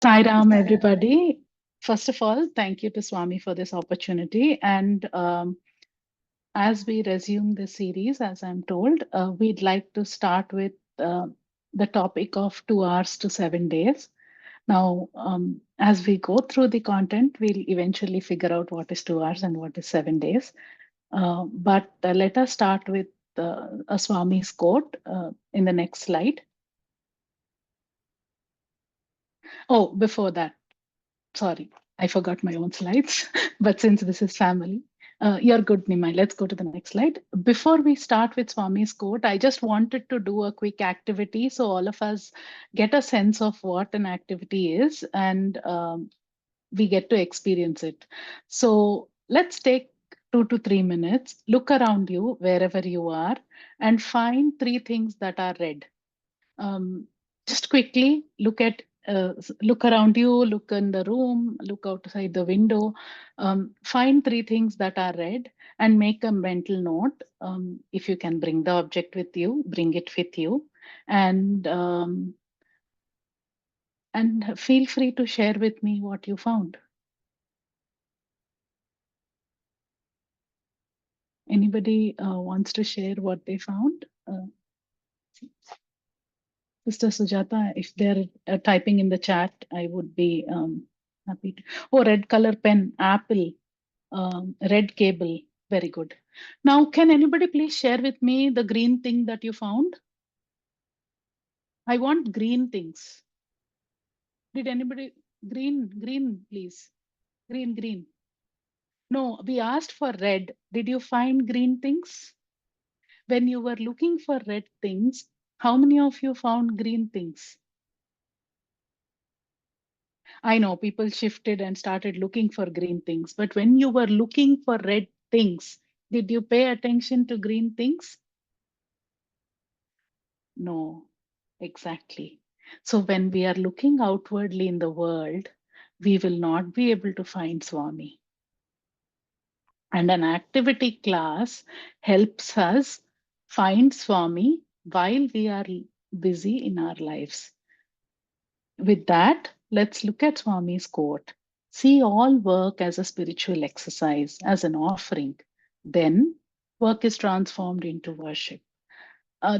Sai Ram, everybody. First of all, thank you to Swami for this opportunity. And as we resume the series, as I'm told, we'd like to start with the topic of 2 hours to 7 days. Now, as we go through the content, we'll eventually figure out what is 2 hours and what is 7 days. But let us start with a Swami's quote in the next slide. Oh, before that, sorry, I forgot my own slides, but since this is family, you're good, Nimai. Let's go to the next slide. Before we start with Swami's quote, I just wanted to do a quick activity so all of us get a sense of what an activity is and we get to experience it. So let's take 2 to 3 minutes, look around you wherever you are, and find 3 things that are red. Just quickly look around you, look in the room, look outside the window, find 3 things that are red and make a mental note. If you can bring the object with you, bring it with you, and feel free to share with me what you found. Anybody wants to share what they found? Sister Sujata, if they're typing in the chat, I would be happy to. Oh, red color pen, apple, red cable. Very good. Now, can anybody please share with me the green thing that you found? I want green things. Did anybody, green, please. Green. No, we asked for red. Did you find green things? When you were looking for red things, how many of you found green things? I know people shifted and started looking for green things, but when you were looking for red things, did you pay attention to green things? No, exactly. So when we are looking outwardly in the world, we will not be able to find Swami. And an activity class helps us find Swami while we are busy in our lives. With that, let's look at Swami's quote. See all work as a spiritual exercise, as an offering. Then work is transformed into worship.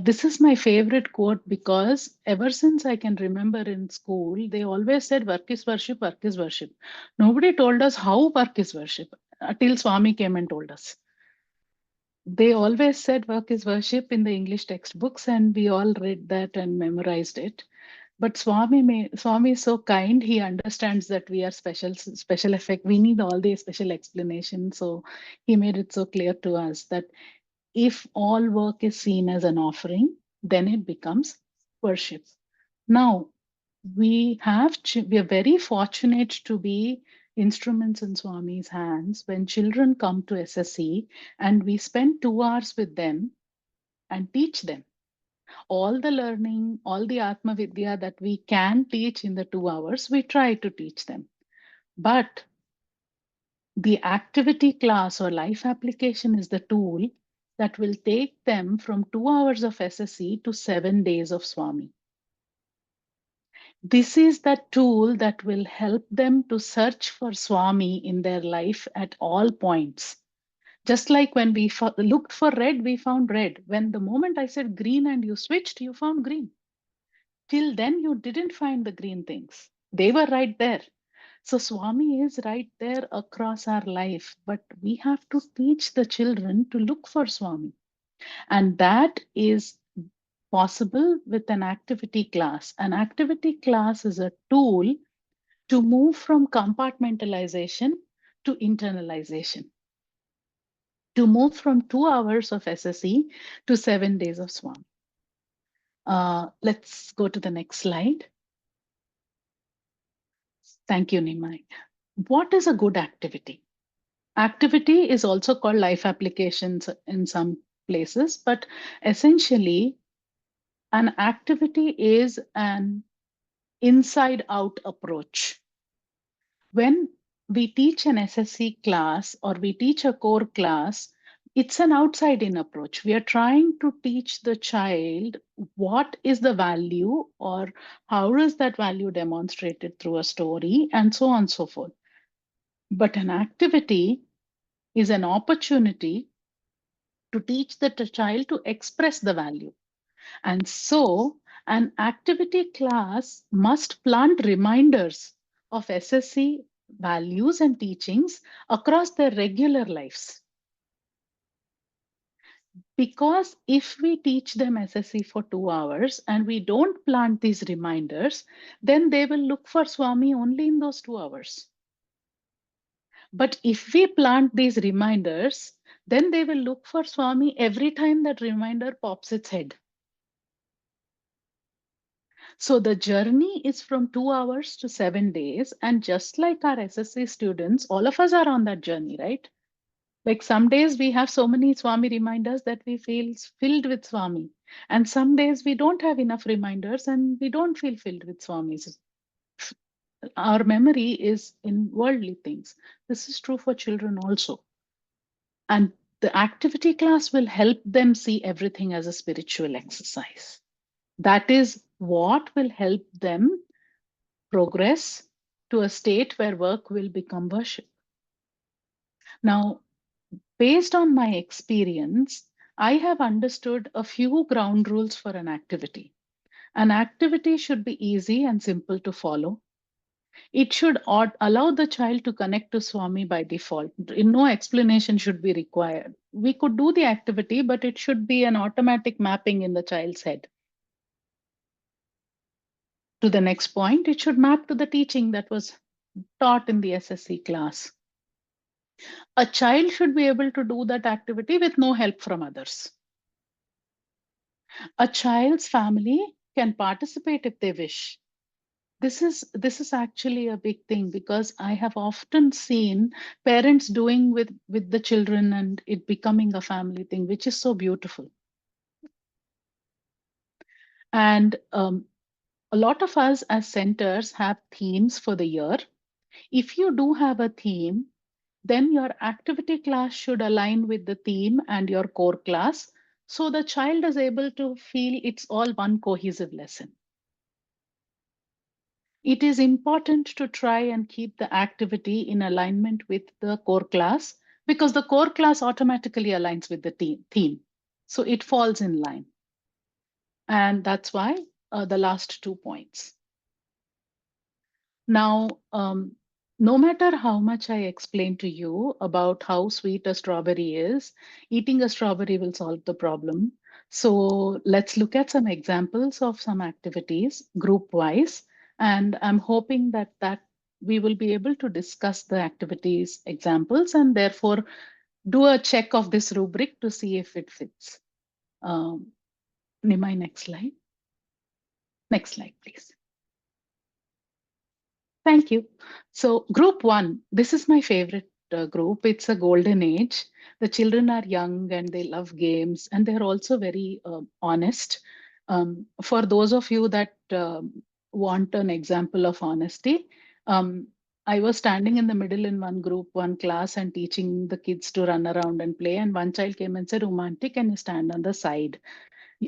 This is my favorite quote because ever since I can remember in school, they always said work is worship, work is worship. Nobody told us how work is worship until Swami came and told us. They always said work is worship in the English textbooks, and we all read that and memorized it. But Swami is so kind. He understands that we are special effect. We need all the special explanation. So he made it so clear to us that if all work is seen as an offering, then it becomes worship. Now we are very fortunate to be instruments in Swami's hands. When children come to SSE and we spend 2 hours with them and teach them all the learning, all the Atma Vidya that we can teach in the 2 hours, we try to teach them. But the activity class or life application is the tool that will take them from 2 hours of SSE to 7 days of Swami. This is the tool that will help them to search for Swami in their life at all points. Just like when we looked for red, we found red. When the moment I said green and you switched, you found green. Till then, you didn't find the green things. They were right there. So Swami is right there across our life, but we have to teach the children to look for Swami. And that is possible with an activity class. An activity class is a tool to move from compartmentalization to internalization, to move from 2 hours of SSE to 7 days of Swami. Let's go to the next slide. Thank you, Nimai. What is a good activity? Activity is also called life applications in some places, but essentially, an activity is an inside out approach. When we teach an SSC class or we teach a core class, it's an outside-in approach. We are trying to teach the child what is the value or how is that value demonstrated through a story and so on and so forth. But an activity is an opportunity to teach the child to express the value. And so an activity class must plant reminders of SSE values and teachings across their regular lives. Because if we teach them SSE for 2 hours and we don't plant these reminders, then they will look for Swami only in those 2 hours. But if we plant these reminders, then they will look for Swami every time that reminder pops its head. So the journey is from 2 hours to 7 days. And just like our SSC students, all of us are on that journey, right? Like some days we have so many Swami reminders that we feel filled with Swami. And some days we don't have enough reminders and we don't feel filled with Swamis. Our memory is in worldly things. This is true for children also. And the activity class will help them see everything as a spiritual exercise. That is what will help them progress to a state where work will become worship. Now, based on my experience, I have understood a few ground rules for an activity. An activity should be easy and simple to follow. It should allow the child to connect to Swami by default. No explanation should be required. We could do the activity, but it should be an automatic mapping in the child's head. To the next point, it should map to the teaching that was taught in the SSC class. A child should be able to do that activity with no help from others. A child's family can participate if they wish. This is actually a big thing because I have often seen parents doing with the children and it becoming a family thing, which is so beautiful. And a lot of us as centers have themes for the year. If you do have a theme, then your activity class should align with the theme and your core class so the child is able to feel it's all one cohesive lesson. It is important to try and keep the activity in alignment with the core class because the core class automatically aligns with the theme. So it falls in line. And that's why the last 2 points. Now, no matter how much I explain to you about how sweet a strawberry is, eating a strawberry will solve the problem. So let's look at some examples of some activities group wise. And I'm hoping that we will be able to discuss the activities examples and therefore do a check of this rubric to see if it fits. Nimai, next slide. Next slide, please. Thank you. So group one, this is my favorite group. It's a golden age. The children are young and they love games and they're also very honest. For those of you that want an example of honesty, I was standing in the middle in one group, one class and teaching the kids to run around and play. And one child came and said, Umanti, can you stand on the side?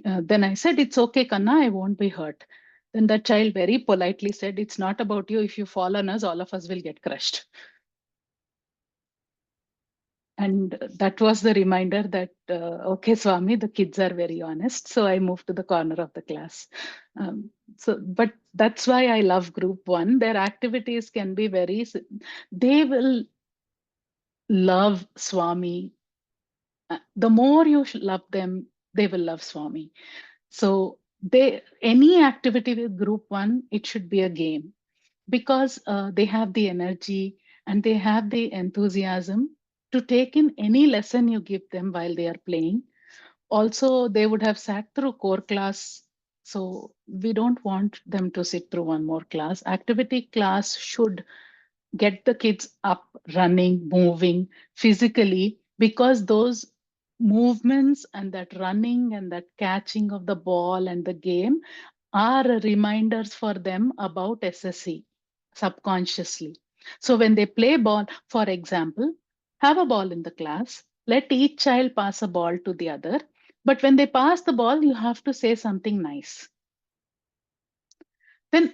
Then I said, it's okay, Kanna, I won't be hurt. Then that child very politely said, it's not about you. If you fall on us, all of us will get crushed. And that was the reminder that, okay, Swami, the kids are very honest. So I moved to the corner of the class. But that's why I love group one. Their activities can be they will love Swami. The more you love them, they will love Swami. So any activity with group one, it should be a game because they have the energy and they have the enthusiasm to take in any lesson you give them while they are playing. Also, they would have sat through core class. So we don't want them to sit through one more class. Activity class should get the kids up, running, moving physically, because those movements and that running and that catching of the ball and the game are reminders for them about SSE subconsciously. So when they play ball, for example, have a ball in the class, Let each child pass a ball to the other. But when they pass the ball, you have to say something nice. Then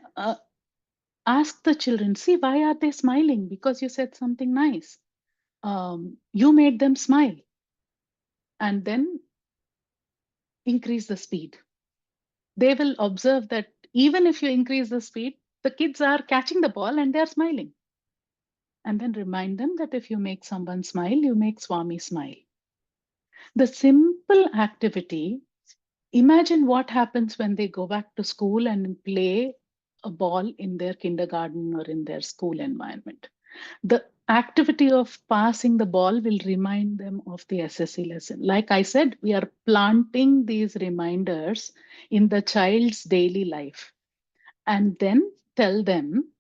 ask the children, see, why are they smiling? Because you said something nice. You made them smile. And then increase the speed. They will observe that even if you increase the speed, the kids are catching the ball and they're smiling. And then remind them that if you make someone smile, you make Swami smile. The simple activity, imagine what happens when they go back to school and play a ball in their kindergarten or in their school environment. The activity of passing the ball will remind them of the SSE lesson. Like I said, we are planting these reminders in the child's daily life and then tell them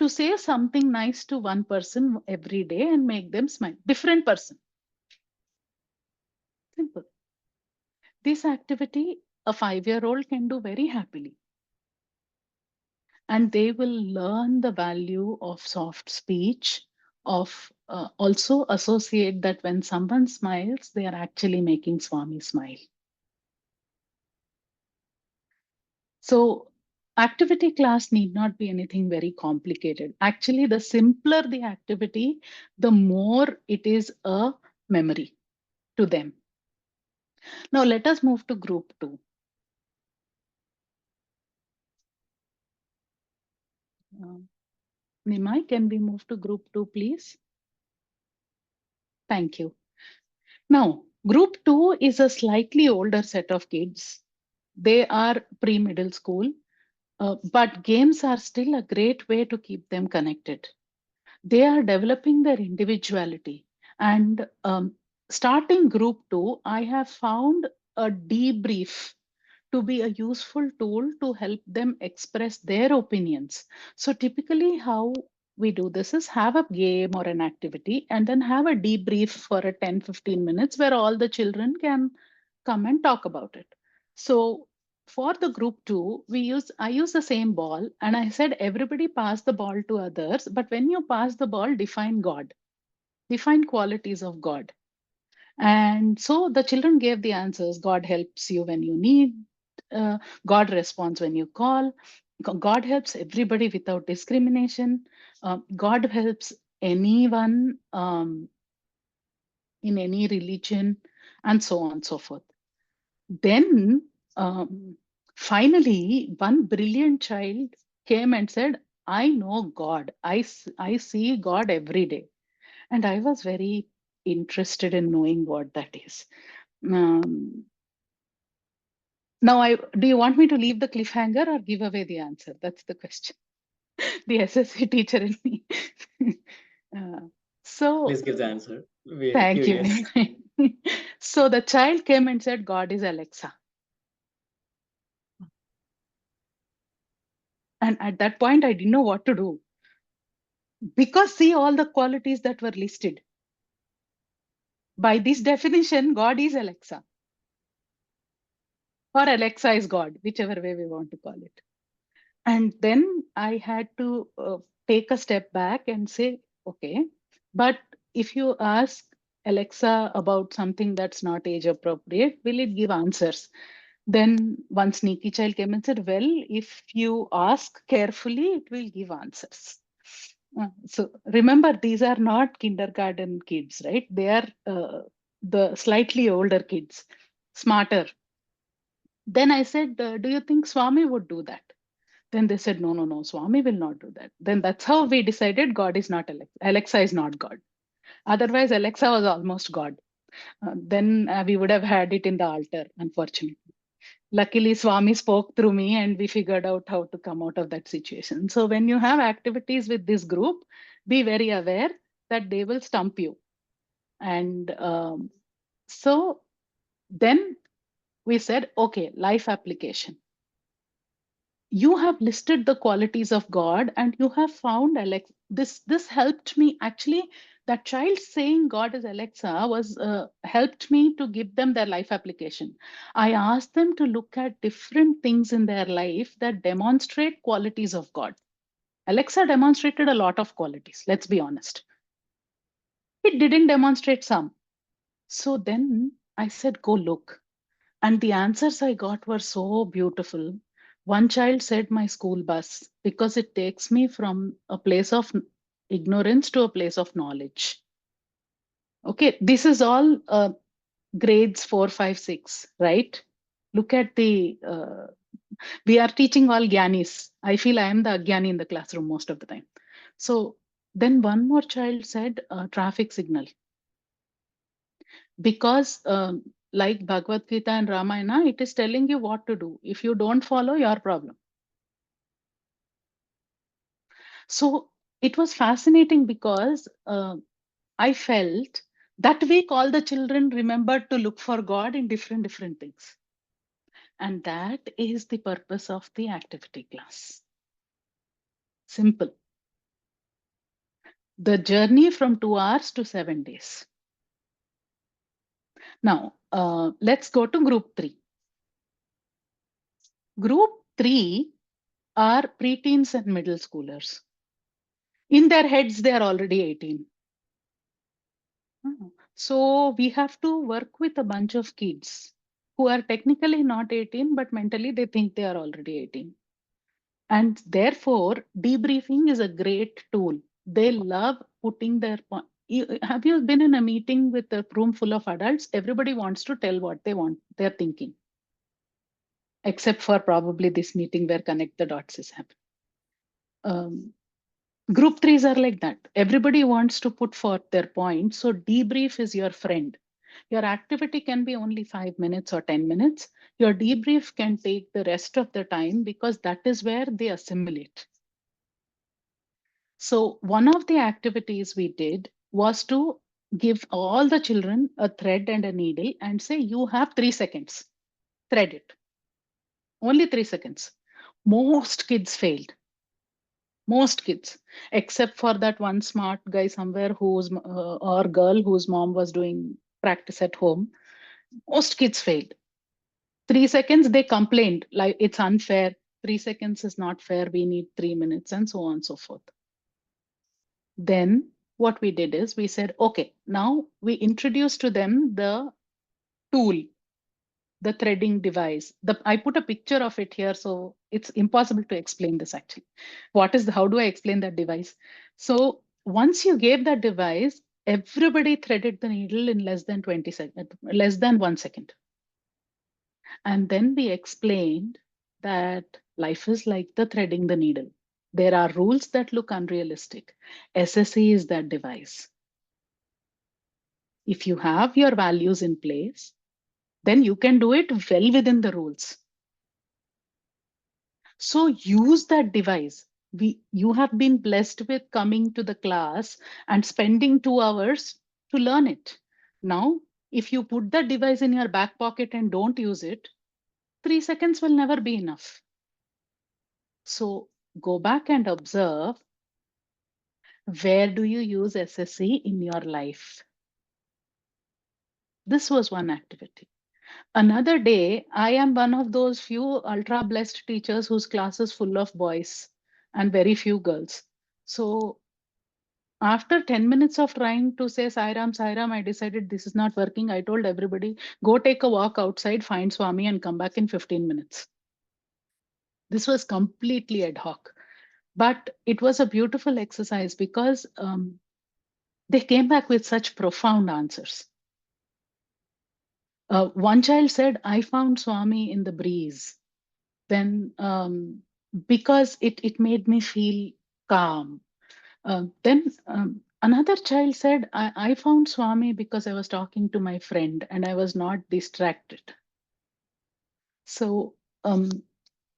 to say something nice to one person every day and make them smile. Different person. Simple. This activity a 5-year-old can do very happily. And they will learn the value of soft speech, of also associate that when someone smiles, they are actually making Swami smile. So activity class need not be anything very complicated. Actually, the simpler the activity, the more it is a memory to them. Now let us move to group 2. Nimai, can we move to group 2, please? Thank you. Now, group 2 is a slightly older set of kids. They are pre-middle school, but games are still a great way to keep them connected. They are developing their individuality. And starting group 2, I have found a debrief to be a useful tool to help them express their opinions. So typically how we do this is have a game or an activity and then have a debrief for a 10-15 minutes where all the children can come and talk about it. So for the group 2, I use the same ball and I said everybody pass the ball to others, but when you pass the ball, define God, define qualities of God. And so the children gave the answers. God helps you when you need. God responds when you call. God helps everybody without discrimination. God helps anyone in any religion, and so on and so forth. Then finally, one brilliant child came and said, I know God. I see God every day. And I was very interested in knowing what that is. Um, Now, do you want me to leave the cliffhanger or give away the answer? That's the question. The SSC teacher in me. uh, so, Please give the answer. We're thank you. curious. So the child came and said, God is Alexa. And at that point, I didn't know what to do because see all the qualities that were listed. By this definition, God is Alexa or Alexa is God, whichever way we want to call it. And then I had to take a step back and say, okay, but if you ask Alexa about something that's not age appropriate, will it give answers? Then one sneaky child came and said, well, if you ask carefully, it will give answers. So remember, these are not kindergarten kids, right? They are the slightly older kids, smarter. Then I said, do you think Swami would do that? Then they said, no, no, no, Swami will not do that. Then that's how we decided God is not Alexa. Alexa is not God. Otherwise, Alexa was almost God. Then we would have had it in the altar, unfortunately. Luckily, Swami spoke through me and we figured out how to come out of that situation. So when you have activities with this group, be very aware that they will stump you. And so then we said, okay, life application. You have listed the qualities of God and you have found Alexa. This helped me actually. That child saying God is Alexa was helped me to give them their life application. I asked them to look at different things in their life that demonstrate qualities of God. Alexa demonstrated a lot of qualities, let's be honest. It didn't demonstrate some. So then I said, go look. And the answers I got were so beautiful. One child said, my school bus, because it takes me from a place of ignorance to a place of knowledge. Okay, this is all grades 4, 5, 6, right? Look at the, we are teaching all Gyanis. I feel I am the Gyani in the classroom most of the time. So then one more child said, traffic signal. Because like Bhagavad Gita and Ramayana, it is telling you what to do. If you don't follow, your problem. So it was fascinating because I felt that week all the children remembered to look for God in different things. And that is the purpose of the activity class. Simple. The journey from 2 hours to 7 days. Now, let's go to group 3. Group 3 are preteens and middle schoolers. In their heads, they are already 18. So we have to work with a bunch of kids who are technically not 18, but mentally they think they are already 18. And therefore, debriefing is a great tool. They love putting their point. Have you been in a meeting with a room full of adults? Everybody wants to tell what they want, they're thinking, except for probably this meeting where connect the dots is happening. Group threes are like that. Everybody wants to put forth their point. So debrief is your friend. Your activity can be only 5 minutes or 10 minutes. Your debrief can take the rest of the time because that is where they assimilate. So one of the activities we did was to give all the children a thread and a needle and say, you have 3 seconds, thread it. Only 3 seconds. Most kids failed. Most kids, except for that one smart guy somewhere who's or girl whose mom was doing practice at home. Most kids failed. 3 seconds, they complained like it's unfair. 3 seconds is not fair. We need 3 minutes, and so on and so forth. Then what we did is we said, okay, now we introduced to them the tool, the threading device. I put a picture of it here, so it's impossible to explain this actually. How do I explain that device? So once you gave that device, everybody threaded the needle in less than 20 seconds, less than 1 second. And then we explained that life is like the threading the needle. There are rules that look unrealistic. SSE is that device. If you have your values in place, then you can do it well within the rules. So use that device. You have been blessed with coming to the class and spending 2 hours to learn it. Now, if you put that device in your back pocket and don't use it, 3 seconds will never be enough. So go back and observe, where do you use SSE in your life? This was one activity. Another day, I am one of those few ultra blessed teachers whose class is full of boys and very few girls. So after 10 minutes of trying to say Sairam, Sairam, I decided this is not working. I told everybody, go take a walk outside, find Swami, and come back in 15 minutes. This was completely ad hoc. But it was a beautiful exercise because they came back with such profound answers. One child said, I found Swami in the breeze. Then, because it made me feel calm. Then another child said, I found Swami because I was talking to my friend and I was not distracted. So,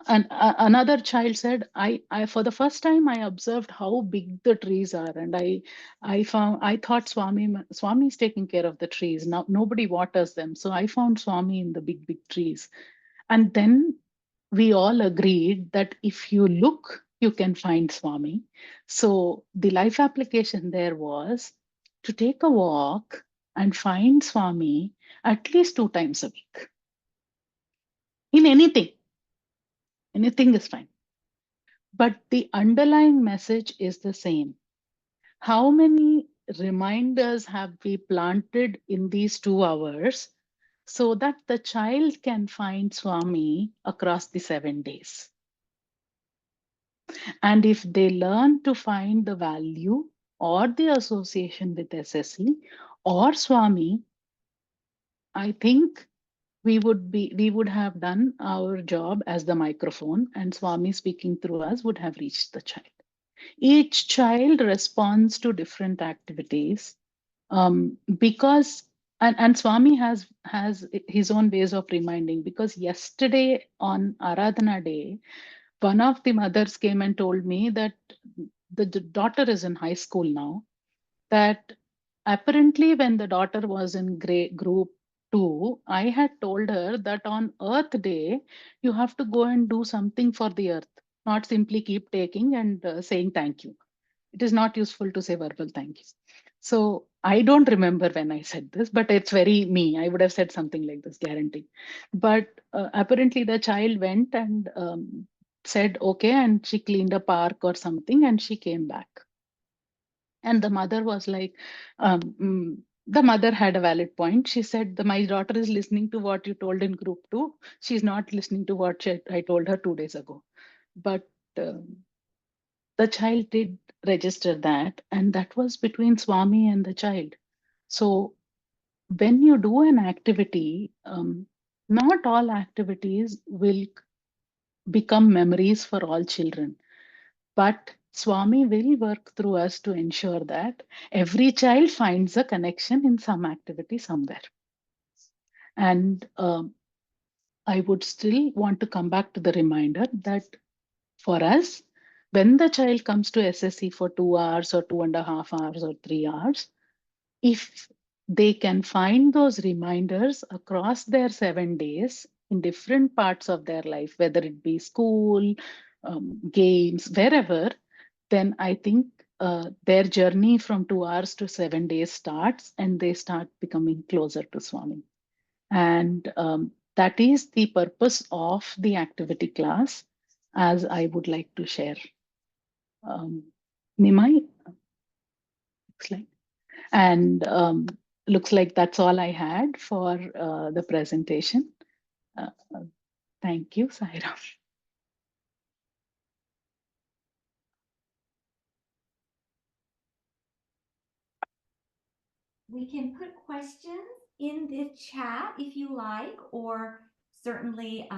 and another child said, I for the first time I observed how big the trees are, and I thought Swami is taking care of the trees. Now nobody waters them, so I found Swami in the big trees. And then we all agreed that if you look, you can find Swami. So the life application there was to take a walk and find Swami at least 2 times a week. In anything is fine. But the underlying message is the same. How many reminders have we planted in these 2 hours so that the child can find Swami across the 7 days? And if they learn to find the value or the association with SSE or Swami, I think we would have done our job as the microphone, and Swami speaking through us would have reached the child. Each child responds to different activities, because and Swami has his own ways of reminding, because yesterday on Aradhana day, one of the mothers came and told me that the daughter is in high school now, that apparently when the daughter was in group 2, I had told her that on Earth Day you have to go and do something for the earth, not simply keep taking and saying thank you. It is not useful to say verbal thank you. So I don't remember when I said this, but it's very me. I would have said something like this, guarantee. But apparently the child went and said okay, and she cleaned a park or something, and she came back. And the mother was like, the mother had a valid point. She said, my daughter is listening to what you told in group 2. She's not listening to what I told her 2 days ago. But the child did register that, and that was between Swami and the child. So when you do an activity, not all activities will become memories for all children, but Swami will work through us to ensure that every child finds a connection in some activity somewhere. And I would still want to come back to the reminder that for us, when the child comes to SSE for 2 hours or 2.5 hours or 3 hours, if they can find those reminders across their 7 days in different parts of their life, whether it be school, games, wherever, then I think their journey from 2 hours to 7 days starts, and they start becoming closer to Swami. And that is the purpose of the activity class, as I would like to share. Nimai, looks like. And looks like that's all I had for the presentation. Uh, thank you, Saira. We can put questions in the chat if you like, or certainly,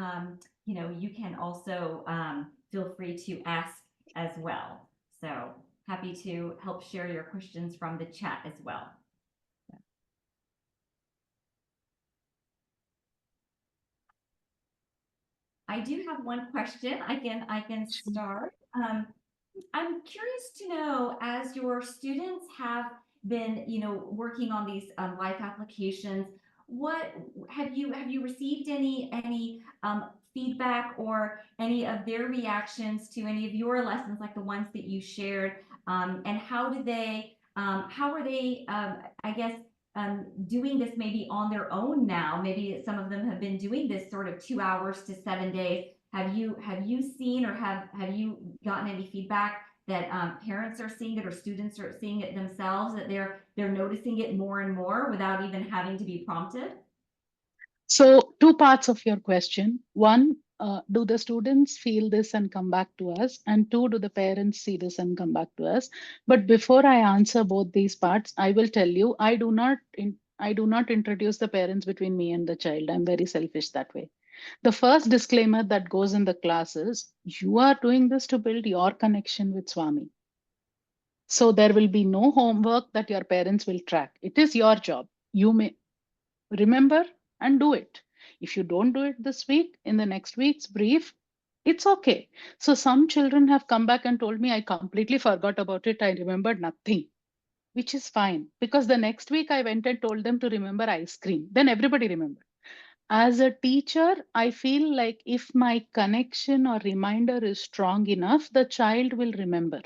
you can also feel free to ask as well. So happy to help share your questions from the chat as well. I do have one question. I can start. I'm curious to know, as your students have been, working on these life applications, what have you received any feedback or any of their reactions to any of your lessons, like the ones that you shared, and how are they, I guess, doing this maybe on their own now? Maybe some of them have been doing this sort of 2 hours to 7 days. Have you seen, or have you gotten any feedback that parents are seeing it, or students are seeing it themselves, that they're noticing it more and more without even having to be prompted? So, two parts of your question. One, do the students feel this and come back to us? And two, do the parents see this and come back to us? But before I answer both these parts, I will tell you, I do not introduce the parents between me and the child. I'm very selfish that way. The first disclaimer that goes in the class is, you are doing this to build your connection with Swami. So there will be no homework that your parents will track. It is your job. You may remember and do it. If you don't do it this week, in the next week's brief, it's okay. So some children have come back and told me, I completely forgot about it. I remembered nothing, which is fine, because the next week I went and told them to remember ice cream. Then everybody remembered. As a teacher, I feel like if my connection or reminder is strong enough, the child will remember.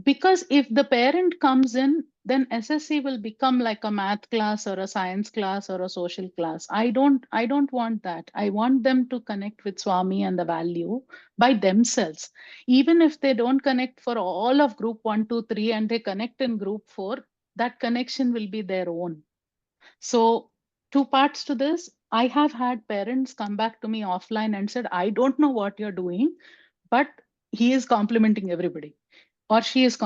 Because if the parent comes in, then SSE will become like a math class or a science class or a social class. I don't want that. I want them to connect with Swami and the value by themselves. Even if they don't connect for all of group 1, 2, 3, and they connect in group 4, that connection will be their own. So, two parts to this. I have had parents come back to me offline and said, I don't know what you're doing, but he is complimenting everybody, or she is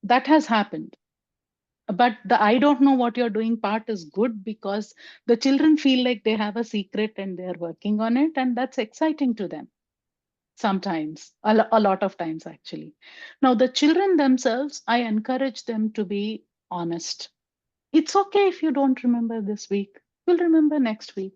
that has happened. But the I don't know what you're doing part is good, because the children feel like they have a secret and they're working on it, and that's exciting to them. Sometimes, a lot of times actually. Now the children themselves, I encourage them to be honest. It's okay if you don't remember this week, you'll remember next week.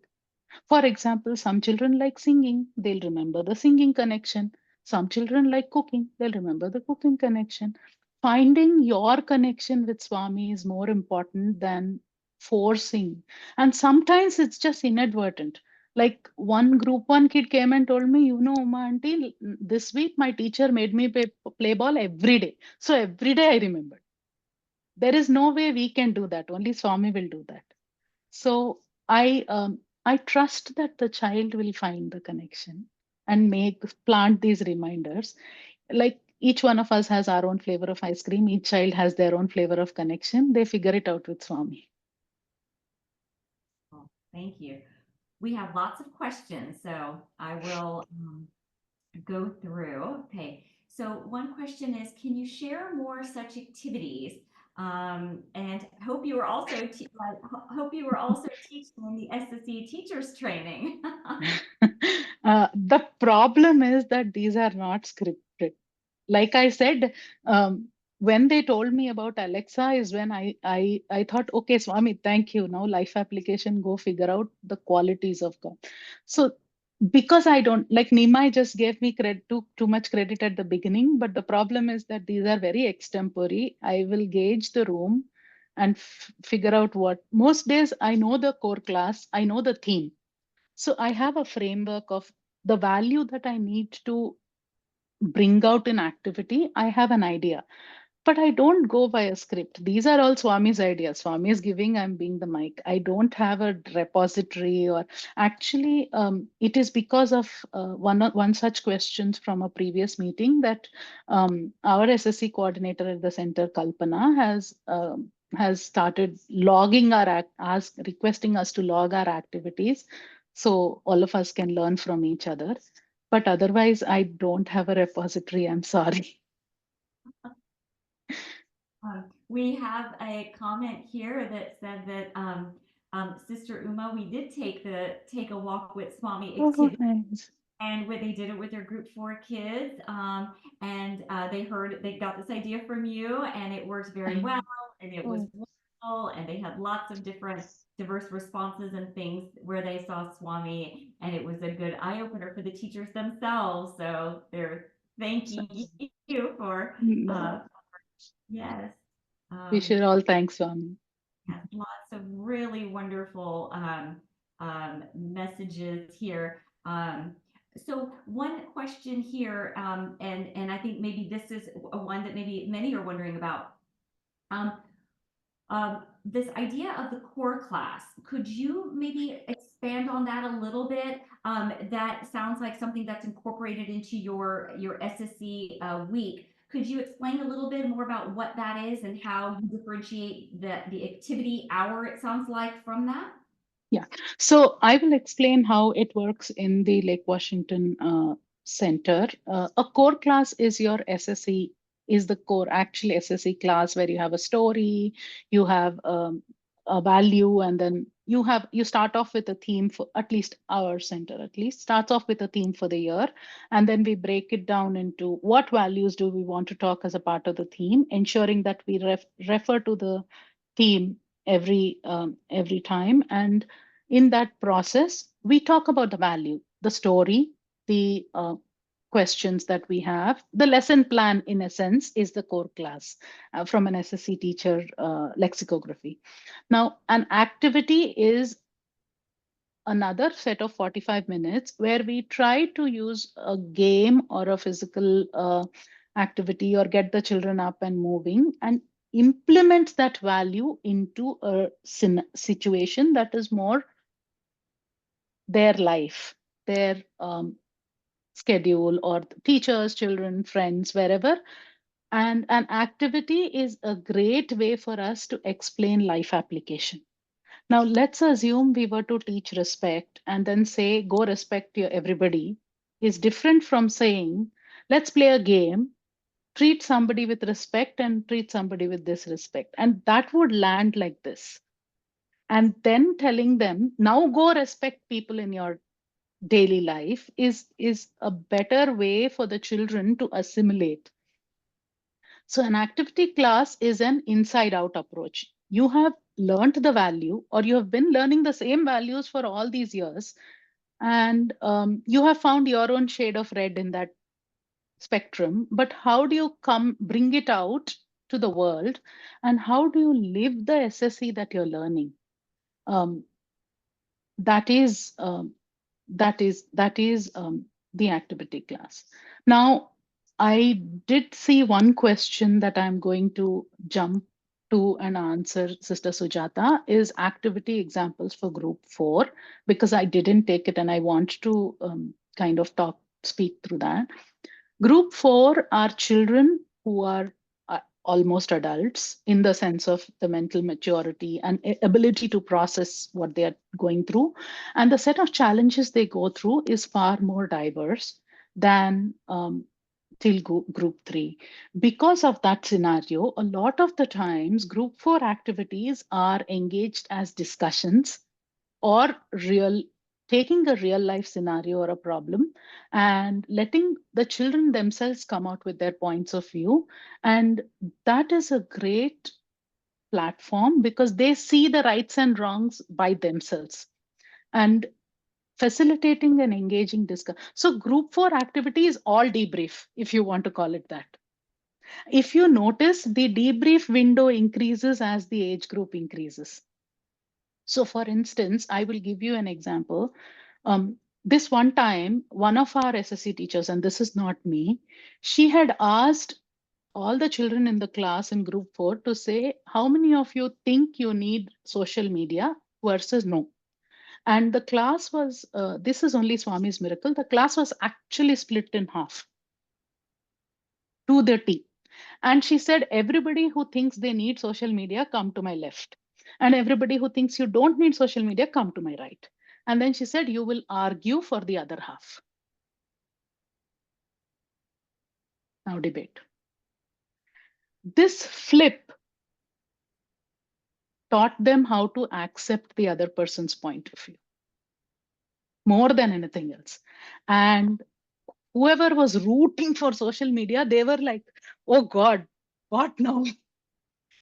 For example, some children like singing, they'll remember the singing connection. Some children like cooking, they'll remember the cooking connection. Finding your connection with Swami is more important than forcing. And sometimes it's just inadvertent. Like one group one kid came and told me, Uma auntie, this week my teacher made me play ball every day. So every day I remembered. There is no way we can do that. Only Swami will do that. So I trust that the child will find the connection and make plant these reminders. Like each one of us has our own flavor of ice cream. Each child has their own flavor of connection. They figure it out with Swami. Well, thank you. We have lots of questions, so I will go through. Okay, so one question is, can you share more such activities? And hope you were also hope you were also teaching in the SSE teachers training. The problem is that these are not scripted. Like I said, when they told me about Alexa is when I thought, okay, Swami, thank you. Now life application, go figure out the qualities of God. So because I don't like Nimai just gave me credit too much credit at the beginning, but the problem is that these are very extempore. I will gauge the room and figure out what most days I know the core class, I know the theme. So I have a framework of the value that I need to bring out in activity. I have an idea, but I don't go by a script. These are all Swami's ideas. Swami is giving, I'm being the mic. I don't have a repository, or actually, it is because of one such questions from a previous meeting that our SSC coordinator at the center, Kalpana, has started logging our requesting us to log our activities, so all of us can learn from each other. But otherwise, I don't have a repository. I'm sorry. We have a comment here that said that Sister Uma, we did take a walk with Swami Oh, activity, nice. and where they did it with their group 4 kids, and they got this idea from you, and it worked very well, and it was Oh, wonderful, and they had lots of different diverse responses and things where they saw Swami, and it was a good eye opener for the teachers themselves. So they're so, thanking you for no, yes. we Um, should all thank Swami. Yes, lots of really wonderful messages here. So one question here, and I think maybe this is a one that maybe many are wondering about. Um, this idea of the core class, could you maybe expand on that a little bit? That sounds like something that's incorporated into your SSE week. Could you explain a little bit more about what that is and how you differentiate the activity hour, it sounds like, from that? Yeah. So I will explain how it works in the Lake Washington Center. A core class is your SSE, is the core actual SSE class where you have a story, you have a value, and then you start off with a theme. For at least our center at least starts off with a theme for the year, and then we break it down into what values do we want to talk as a part of the theme, ensuring that we refer to the theme every time. And in that process, we talk about the value, the story, the questions that we have. The lesson plan, in a sense, is the core class from an SSC teacher lexicography. Now, an activity is another set of 45 minutes where we try to use a game or a physical activity or get the children up and moving and implement that value into a situation that is more their life, their schedule, or teachers, children, friends, wherever. And an activity is a great way for us to explain life application. Now, let's assume we were to teach respect and then say, go respect your everybody, is different from saying, let's play a game, treat somebody with respect and treat somebody with disrespect. And that would land like this. And then telling them, now go respect people in your daily life is a better way for the children to assimilate. So an activity class is an inside out approach. You have learned the value, or you have been learning the same values for all these years, and you have found your own shade of red in that spectrum. But how do you come bring it out to the world, and how do you live the SSE that you're learning? Um, that is the activity class. Now, I did see one question that I'm going to jump to and answer, Sister Sujata, is activity examples for group 4, because I didn't take it and I want to kind of speak through that. Group 4 are children who are almost adults in the sense of the mental maturity and ability to process what they are going through. And the set of challenges they go through is far more diverse than till group 3. Because of that scenario, a lot of the times, group 4 activities are engaged as discussions or real taking a real life scenario or a problem and letting the children themselves come out with their points of view. And that is a great platform because they see the rights and wrongs by themselves and facilitating and engaging discussion. So group 4 activity is all debrief, if you want to call it that. If you notice, the debrief window increases as the age group increases. So, for instance, I will give you an example. This one time, one of our SSC teachers, and this is not me, she had asked all the children in the class in group 4 to say, how many of you think you need social media versus no? And the class was, this is only Swami's miracle, the class was actually split in half to the T. And she said, everybody who thinks they need social media, come to my left. And everybody who thinks you don't need social media, come to my right. And then she said, you will argue for the other half. Now debate. This flip taught them how to accept the other person's point of view more than anything else. And whoever was rooting for social media, they were like, oh God, what now?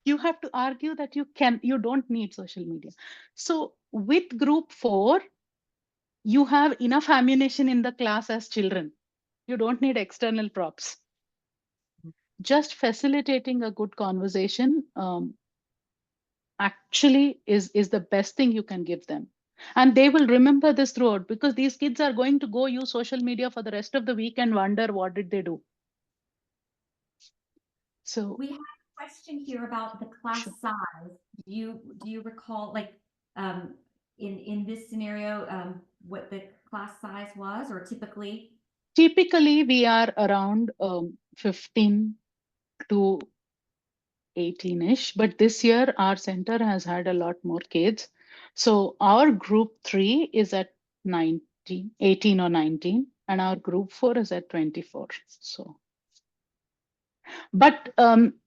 You have to argue that you don't need social media. So with group 4, you have enough ammunition in the class as children. You don't need external props. Just facilitating a good conversation actually is the best thing you can give them. And they will remember this throughout because these kids are going to go use social media for the rest of the week and wonder what did they do. So We have a question here about the class sure. size. Do you recall, like, um, in this scenario, what the class size was, or typically? Typically, we are around 15 to 18-ish, but this year our center has had a lot more kids. So our group 3 is at 19, 18 or 19, and our group 4 is at 24. So, but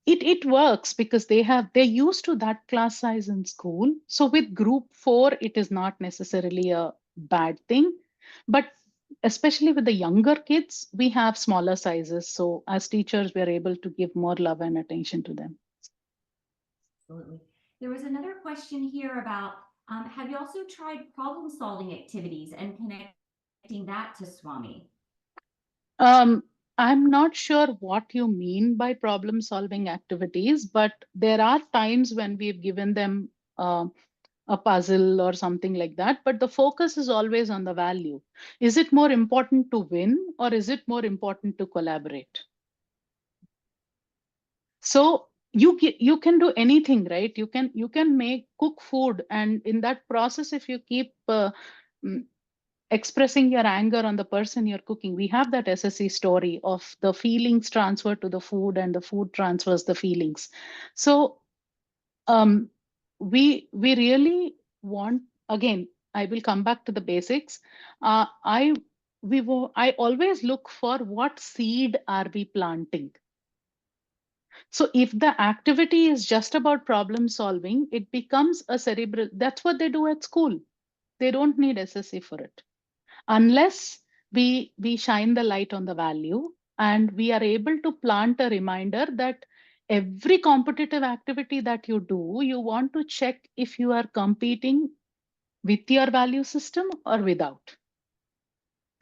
it works because they're used to that class size in school. So with group 4, it is not necessarily a bad thing, but especially with the younger kids, we have smaller sizes. So as teachers, we're able to give more love and attention to them. Absolutely. There was another question here about, have you also tried problem solving activities and connecting that to Swami? Um, I'm not sure what you mean by problem solving activities, but there are times when we've given them a puzzle or something like that. But the focus is always on the value. Is it more important to win or is it more important to collaborate? So you can do anything, right? You can make cook food, and in that process, if you keep mm, expressing your anger on the person you're cooking, we have that SSE story of the feelings transfer to the food, and the food transfers the feelings. So um, we really want, again, I will come back to the basics. I always look for what seed are we planting. So if the activity is just about problem solving, it becomes a cerebral. That's what they do at school. They don't need SSE for it, unless we shine the light on the value, and we are able to plant a reminder that every competitive activity that you do, you want to check if you are competing with your value system or without.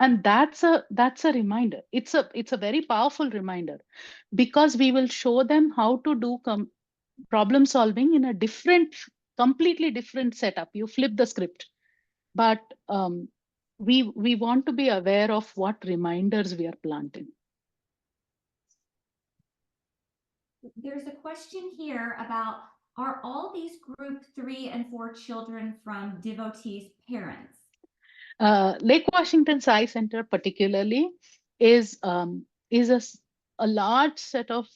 And that's a reminder. It's a very powerful reminder, because we will show them how to do problem solving in a different, completely different setup. You flip the script. But we want to be aware of what reminders we are planting. There's a question here about, are all these group 3 and 4 children from devotees' parents? Lake Washington Sai Center particularly is a large set of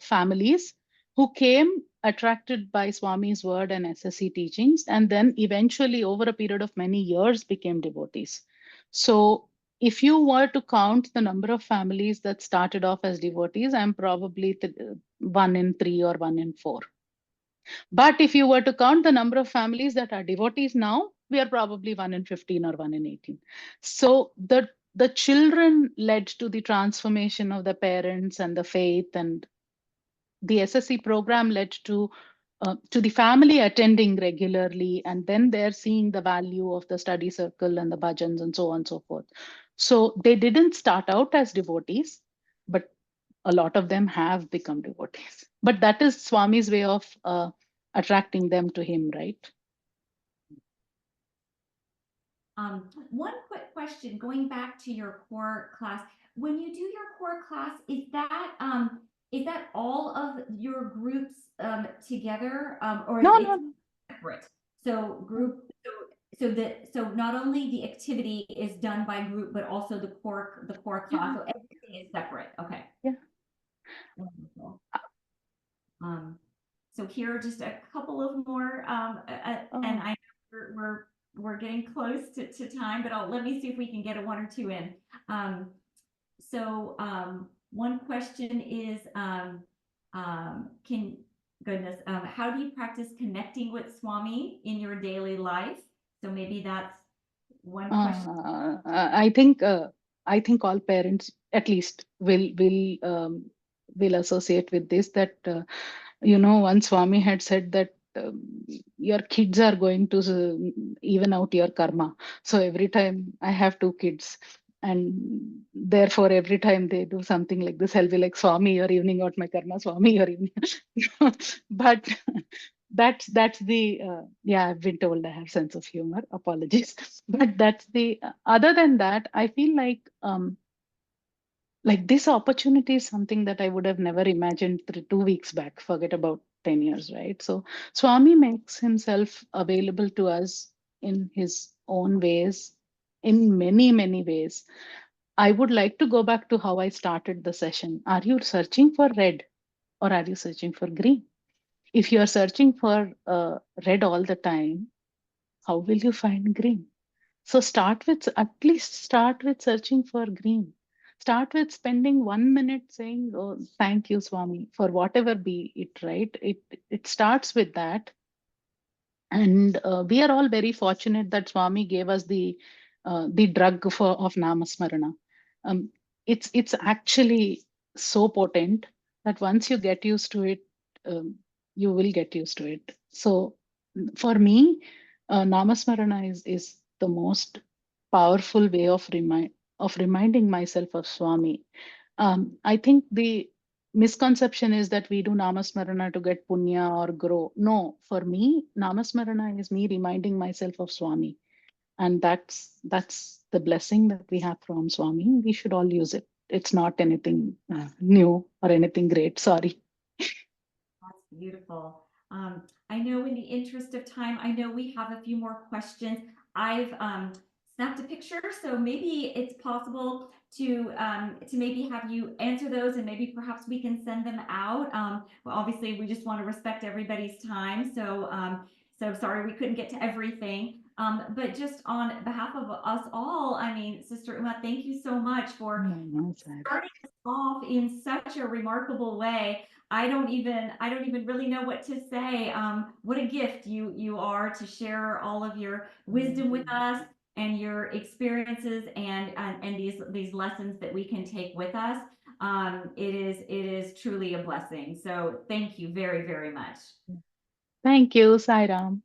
families who came attracted by Swami's word and SSE teachings, and then eventually over a period of many years became devotees. So if you were to count the number of families that started off as devotees, I'm probably 1 in 3 or 1 in 4. But if you were to count the number of families that are devotees now, we are probably 1 in 15 or 1 in 18. So the children led to the transformation of the parents and the faith, and the SSE program led to the family attending regularly, and then they're seeing the value of the study circle and the bhajans and so on and so forth. So they didn't start out as devotees, but a lot of them have become devotees. But that is Swami's way of attracting them to him, right? One quick question, going back to your core class. When you do your core class, is that all of your groups together, or is No, it no, no. separate? So so not only the activity is done by group, but also the core class. Yeah, So everything is separate. Okay. yeah. Wonderful. Um, so here are just a couple of more, and Oh, I know we're getting close to time, but let me see if we can get a one or two in. Um, one question is, can goodness, how do you practice connecting with Swami in your daily life? So maybe that's one question. I think all parents at least will associate with this, that once Swami had said that your kids are going to even out your karma. So every time I have 2 kids, and therefore every time they do something like this, I'll be like, Swami, you're evening out my karma. Swami, you're evening. But that's the yeah, I've been told I have sense of humor. Apologies. But that's the other than that, I feel like this opportunity is something that I would have never imagined 2 weeks back. Forget about 10 years, right? So Swami makes himself available to us in his own ways, in many, many ways. I would like to go back to how I started the session. Are you searching for red, or are you searching for green? If you are searching for red all the time, how will you find green? So at least start with searching for green. Start with spending 1 minute saying, "Oh, thank you, Swami," for whatever be it, right? It starts with that. And we are all very fortunate that Swami gave us the drug of namasmarana. Um, it's actually so potent that once you get used to it, um, you will get used to it. So for me, namasmarana is the most powerful way of reminding myself of Swami. I think the misconception is that we do namasmarana to get punya or grow. No, for me, namasmarana is me reminding myself of Swami, and that's the blessing that we have from Swami. We should all use it. It's not anything new or anything great. Sorry. That's beautiful. I know in the interest of time, I know we have a few more questions. I've snapped a picture, so maybe it's possible to maybe have you answer those, and maybe perhaps we can send them out. Well, obviously, we just want to respect everybody's time, so so sorry we couldn't get to everything. But just on behalf of us all, I mean, Sister Uma, thank you so much for No, no, Sarah. starting us off in such a remarkable way. I don't even really know what to say. What a gift you are to share all of your wisdom with us and your experiences and these lessons that we can take with us. It is truly a blessing. So thank you very, very much. Thank you, Sairam.